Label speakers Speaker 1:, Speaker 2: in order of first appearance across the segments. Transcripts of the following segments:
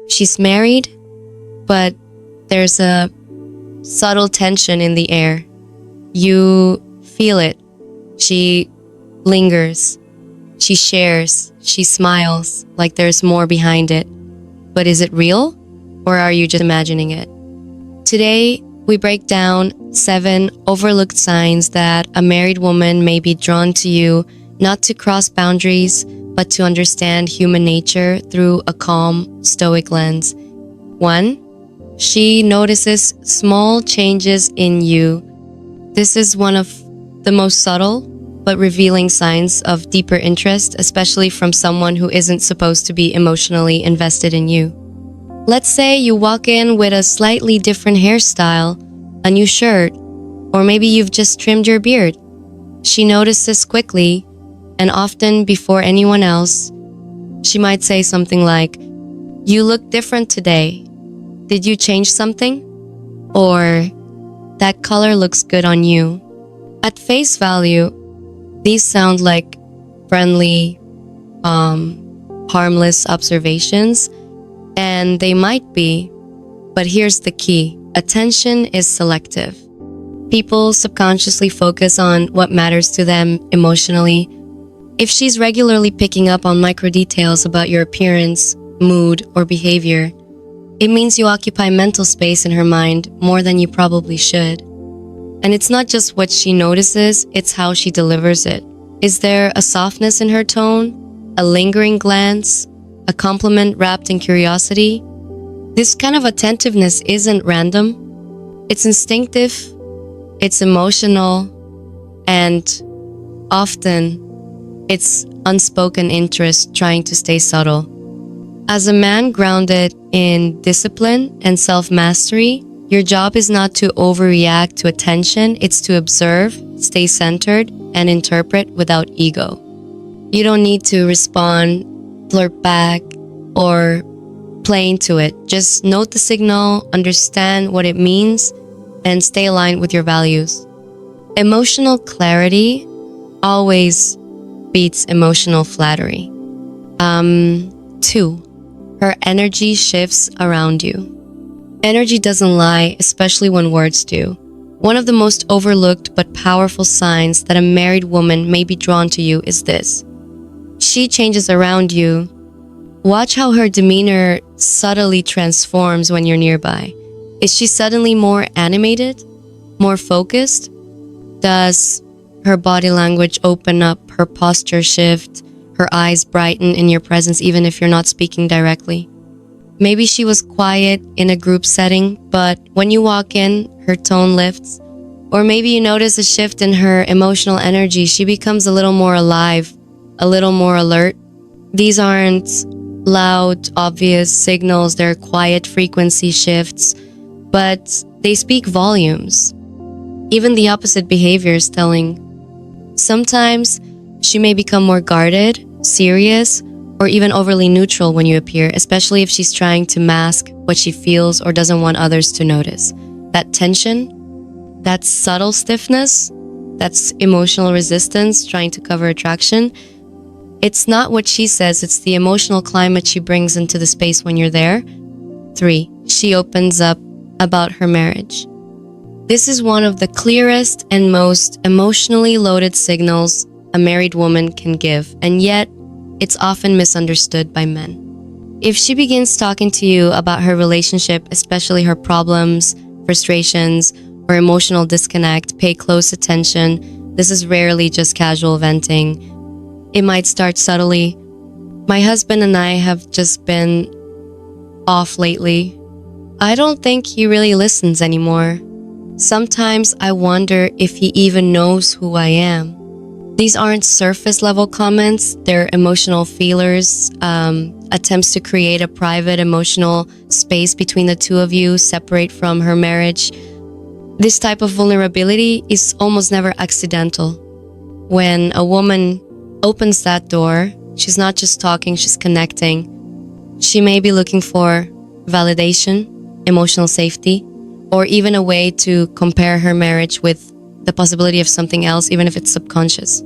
Speaker 1: she's married, but there's a subtle tension in the air. You feel it. She lingers. She shares. She smiles like there's more behind it. But is it real? Or are you just imagining it? Today, we break down 7 overlooked signs that a married woman may be drawn to you, not to cross boundaries, but to understand human nature through a calm, stoic lens. 1. She notices small changes in you. This is one of the most subtle but revealing signs of deeper interest, especially from someone who isn't supposed to be emotionally invested in you. Let's say you walk in with a slightly different hairstyle, a new shirt, or maybe you've just trimmed your beard. She notices quickly, and often before anyone else. She might say something like, "You look different today. Did you change something?" Or, "That color looks good on you." At face value, these sound like friendly, harmless observations, and they might be, but here's the key. Attention is selective. People subconsciously focus on what matters to them emotionally. If she's regularly picking up on micro details about your appearance, mood, or behavior, it means you occupy mental space in her mind more than you probably should. And it's not just what she notices, it's how she delivers it. Is there a softness in her tone? A lingering glance? A compliment wrapped in curiosity? This kind of attentiveness isn't random. It's instinctive, it's emotional, and often it's unspoken interest trying to stay subtle. As a man grounded in discipline and self-mastery, your job is not to overreact to attention, it's to observe, stay centered, and interpret without ego. You don't need to respond, flirt back, or play into it. Just note the signal, understand what it means, and stay aligned with your values. Emotional clarity always beats emotional flattery. 2. Her energy shifts around you. Energy doesn't lie, especially when words do. One of the most overlooked but powerful signs that a married woman may be drawn to you is this. She changes around you. Watch how her demeanor subtly transforms when you're nearby. Is she suddenly more animated? More focused? Does her body language open up, her posture shift, her eyes brighten in your presence even if you're not speaking directly? Maybe she was quiet in a group setting, but when you walk in, her tone lifts. Or maybe you notice a shift in her emotional energy. She becomes a little more alive, a little more alert. These aren't loud, obvious signals, they're quiet frequency shifts, but they speak volumes. Even the opposite behavior is telling. Sometimes she may become more guarded, serious, or even overly neutral when you appear, especially if she's trying to mask what she feels or doesn't want others to notice. That tension, that subtle stiffness, that's emotional resistance trying to cover attraction. It's not what she says, it's the emotional climate she brings into the space when you're there. 3. She opens up about her marriage. This is one of the clearest and most emotionally loaded signals a married woman can give, and yet it's often misunderstood by men. If she begins talking to you about her relationship, especially her problems, frustrations, or emotional disconnect, pay close attention. This is rarely just casual venting. It might start subtly. "My husband and I have just been off lately. I don't think he really listens anymore. Sometimes I wonder if he even knows who I am." These aren't surface level comments, they're emotional feelers, attempts to create a private emotional space between the two of you, separate from her marriage. This type of vulnerability is almost never accidental. When a woman opens that door, she's not just talking, she's connecting. She may be looking for validation, emotional safety, or even a way to compare her marriage with the possibility of something else, even if it's subconscious.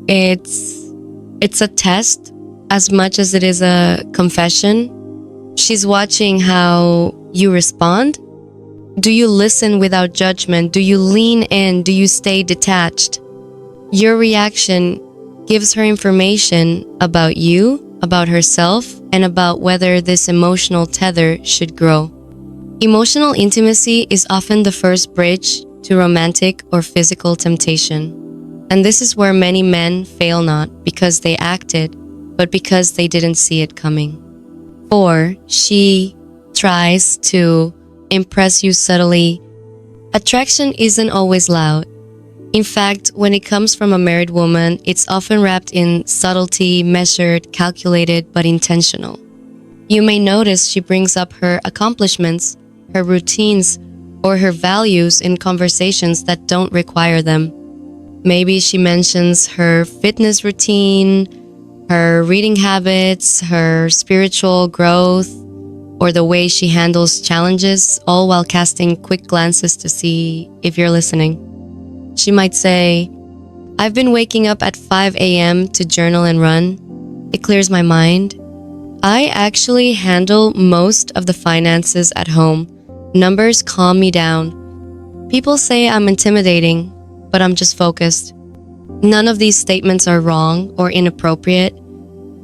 Speaker 1: It's a test as much as it is a confession. She's watching how you respond. Do you listen without judgment? Do you lean in? Do you stay detached? Your reaction gives her information about you, about herself, and about whether this emotional tether should grow. Emotional intimacy is often the first bridge to romantic or physical temptation. And this is where many men fail, not because they acted, but because they didn't see it coming. 4. She tries to impress you subtly. Attraction isn't always loud. In fact, when it comes from a married woman, it's often wrapped in subtlety, measured, calculated, but intentional. You may notice she brings up her accomplishments, her routines, or her values in conversations that don't require them. Maybe she mentions her fitness routine, her reading habits, her spiritual growth, or the way she handles challenges, all while casting quick glances to see if you're listening. She might say, "I've been waking up at 5 a.m. to journal and run. It clears my mind. I actually handle most of the finances at home. Numbers calm me down. People say I'm intimidating, but I'm just focused." None of these statements are wrong or inappropriate,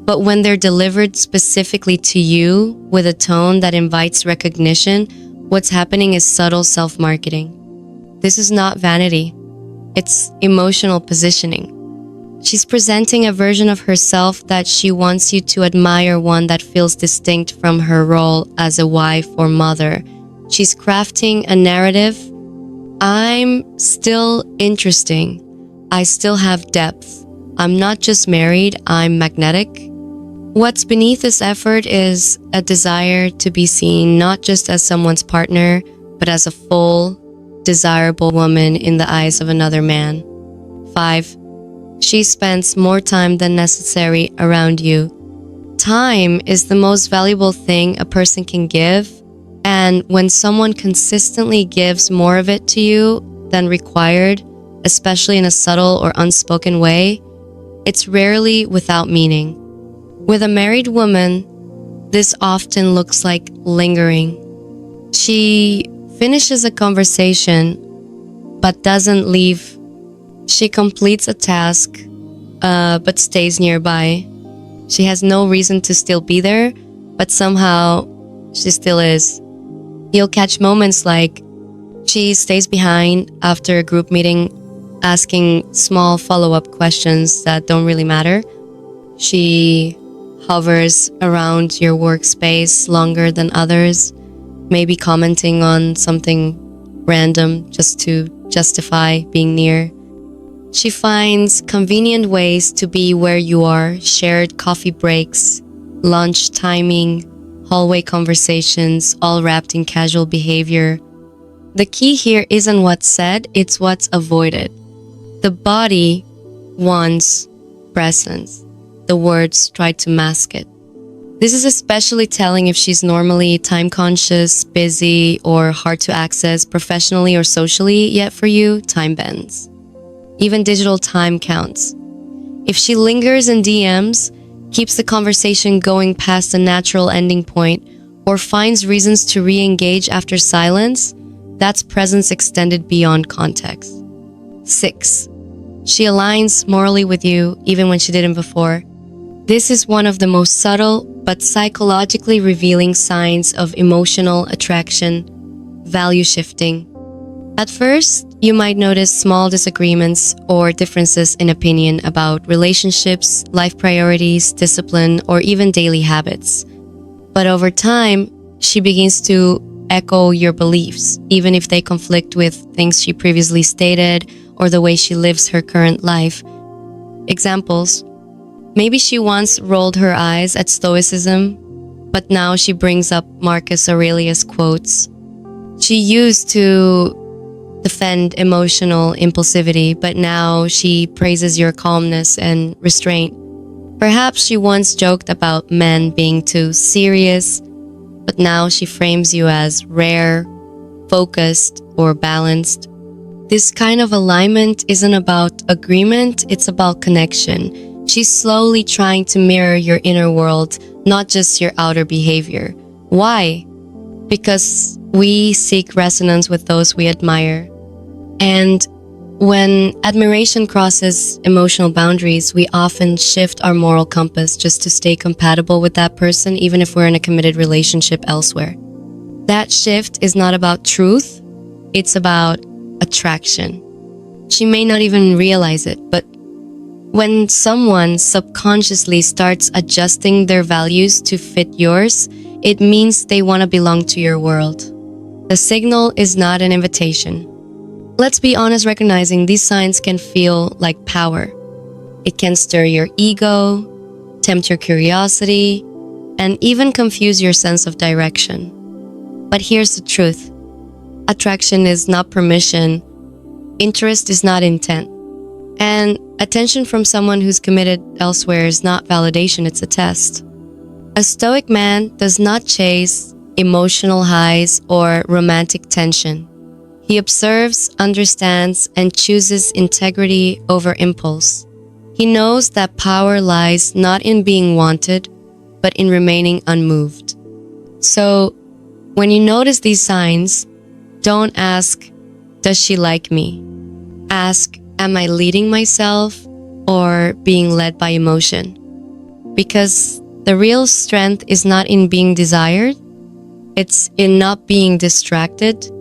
Speaker 1: but when they're delivered specifically to you with a tone that invites recognition, what's happening is subtle self-marketing. This is not vanity. It's emotional positioning. She's presenting a version of herself that she wants you to admire, one that feels distinct from her role as a wife or mother. She's crafting a narrative. I'm still interesting. I still have depth. I'm not just married, I'm magnetic. What's beneath this effort is a desire to be seen not just as someone's partner, but as a full, desirable woman in the eyes of another man. 5. She spends more time than necessary around you. Time is the most valuable thing a person can give, and when someone consistently gives more of it to you than required, especially in a subtle or unspoken way, it's rarely without meaning. With a married woman, this often looks like lingering. She finishes a conversation but doesn't leave. She completes a task but stays nearby. She has no reason to still be there, but somehow she still is. You'll catch moments like she stays behind after a group meeting, asking small follow-up questions that don't really matter. She hovers around your workspace longer than others, maybe commenting on something random just to justify being near. She finds convenient ways to be where you are, shared coffee breaks, lunch timing, hallway conversations, all wrapped in casual behavior. The key here isn't what's said, it's what's avoided. The body wants presence. The words try to mask it. This is especially telling if she's normally time-conscious, busy, or hard to access professionally or socially, yet for you, time bends. Even digital time counts. If she lingers in DMs, keeps the conversation going past the natural ending point, or finds reasons to re-engage after silence, that's presence extended beyond context. 6. She aligns morally with you even when she didn't before. This is one of the most subtle but psychologically revealing signs of emotional attraction, value shifting. At first, you might notice small disagreements or differences in opinion about relationships, life priorities, discipline, or even daily habits. But over time, she begins to echo your beliefs, even if they conflict with things she previously stated or the way she lives her current life. Examples: maybe she once rolled her eyes at Stoicism, but now she brings up Marcus Aurelius quotes. She used to defend emotional impulsivity, but now she praises your calmness and restraint. Perhaps she once joked about men being too serious, but now she frames you as rare, focused, or balanced. This kind of alignment isn't about agreement, it's about connection. She's slowly trying to mirror your inner world, not just your outer behavior. Why? Because we seek resonance with those we admire. And when admiration crosses emotional boundaries, we often shift our moral compass just to stay compatible with that person, even if we're in a committed relationship elsewhere. That shift is not about truth, it's about attraction. She may not even realize it, but when someone subconsciously starts adjusting their values to fit yours, it means they want to belong to your world. The signal is not an invitation. Let's be honest, recognizing these signs can feel like power. It can stir your ego, tempt your curiosity, and even confuse your sense of direction. But here's the truth. Attraction is not permission, interest is not intent, and attention from someone who's committed elsewhere is not validation, it's a test. A stoic man does not chase emotional highs or romantic tension. He observes, understands, and chooses integrity over impulse. He knows that power lies not in being wanted, but in remaining unmoved. So, when you notice these signs, don't ask, does she like me? Ask, am I leading myself or being led by emotion? Because the real strength is not in being desired, it's in not being distracted